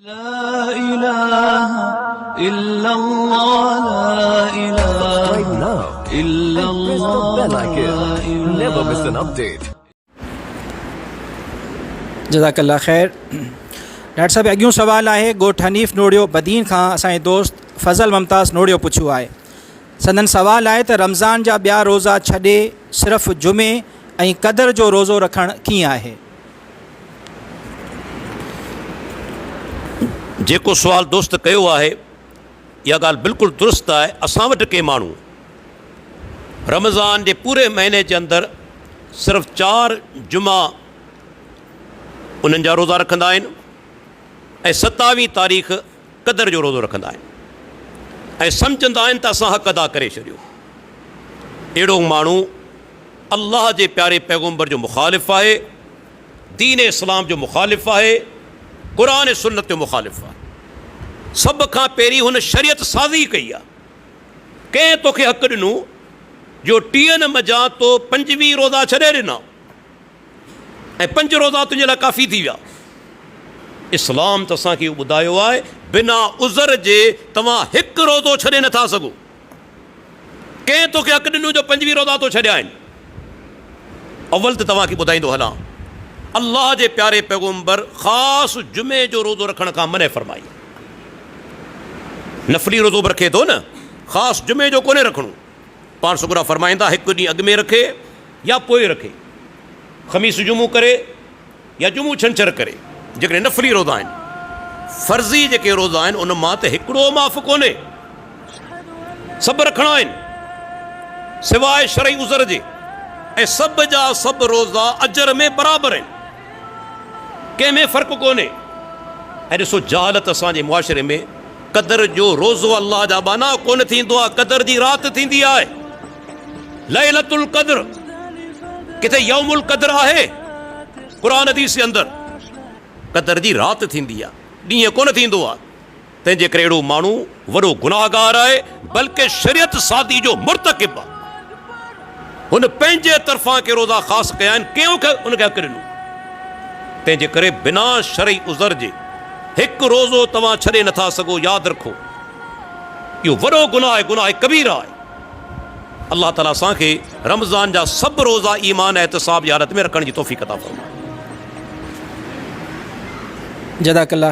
لا إله إلا الله لا إله Right now, إلا and press the bell icon. Never miss an update. जज़ाकल्ला ख़ैर। डॉक्टर साहब अॻियूं सुवालु आहे ॻोठ हनीफ़ नोड़ियो बदीन खां असांजे दोस्त फज़ल मुमताज़ नोड़ियो पुछियो आहे। संदन सुवालु आहे त रमज़ान जा ॿिया रोज़ा छॾे सिर्फ़ु जुमे ऐं क़दर जो रोज़ो रखणु कीअं आहे? जेको सुवाल दोस्त कयो आहे इहा ॻाल्हि बिल्कुलु दुरुस्त आहे। असां वटि के माण्हू रमज़ान जे पूरे महीने जे अंदरि सिर्फ़ु 4 जुमा उन्हनि जा रोज़ा रखंदा आहिनि ऐं 27 तारीख़ क़दर जो रोज़ो रखंदा आहिनि ऐं सम्झंदा आहिनि त असां हक़ अदा करे छॾियो। अहिड़ो माण्हू अल्लाह जे प्यारे पैगम्बर जो मुखालिफ़ आहे, दीन इस्लाम जो मुखालिफ़ आहे, क़ुरान सुन्नत जो मुखालिफ़ आहे। सभ खां पहिरीं हुन शरीयत साज़ी कई आहे। कंहिं तोखे हक़ ॾिनो जो 30 मज़ा तो 25 रोज़ा छॾे ॾिना ऐं 5 रोज़ा तुंहिंजे लाइ काफ़ी थी विया। इस्लाम त असांखे इहो ॿुधायो आहे बिना उज़र जे तव्हां हिकु रोज़ो छॾे नथा सघो। कंहिं तोखे हक़ ॾिनो जो 25 रोज़ा तो छॾिया आहिनि। अव्वल त तव्हांखे ॿुधाईंदो हलां, अल्लाह जे प्यारे पैगम्बर ख़ासि जुमे जो रोज़ो रखण खां मने फ़रमाई। नफ़ली रोज़ो बि रखे थो न, ख़ासि जुमे जो कोन्हे रखणो। पाण सुगरा फ़रमाईंदा हिकु ॾींहुं अॻु में रखे या पोइ रखे, ख़मीस जुमो करे या जुमो छंछरु करे, जेकॾहिं नफ़ली रोज़ा आहिनि। फ़र्ज़ी जेके रोज़ा आहिनि उन मां त हिकिड़ो माफ़ कोन्हे, सभु रखणा आहिनि सवाइ शरई उज़र जे, ऐं सभ जा सभु रोज़ा अजर में बराबरि आहिनि, कंहिंमें फ़र्क़ु कोन्हे। ऐं ॾिसो जहालत असांजे मुआशिरे में क़दर जो रोज़ो अल्लाह जा बाना कोन थींदो आहे, क़दर जी राति थींदी आहे। लैलतुल क़द्र किथे यौमुल क़द्र आहे क़ुरान हदीस जे अंदरि, क़दर जी राति थींदी आहे, ॾींहुं कोन थींदो आहे। तंहिंजे करे अहिड़ो माण्हू वॾो गुनाहगार आहे, बल्कि शरीयत सादी जो मुर्तकिब आहे। हुन पंहिंजे तरफ़ां के रोज़ा ख़ासि कया आहिनि, कंहिं खे उनखे हक़ ॾिनो। तंहिंजे करे बिना शरई उज़र जे हिकु रोज़ो तव्हां छॾे नथा सघो। यादि रखो इहो वॾो गुनाह आहे, गुनाह कबीरा आहे। अल्लाह ताला असांखे रमज़ान जा सभु रोज़ा ईमान ऐं एहतिसाब जी हालत में रखण जी तौफ़ीक़ अता फ़रमाए। जज़ाकल्ला।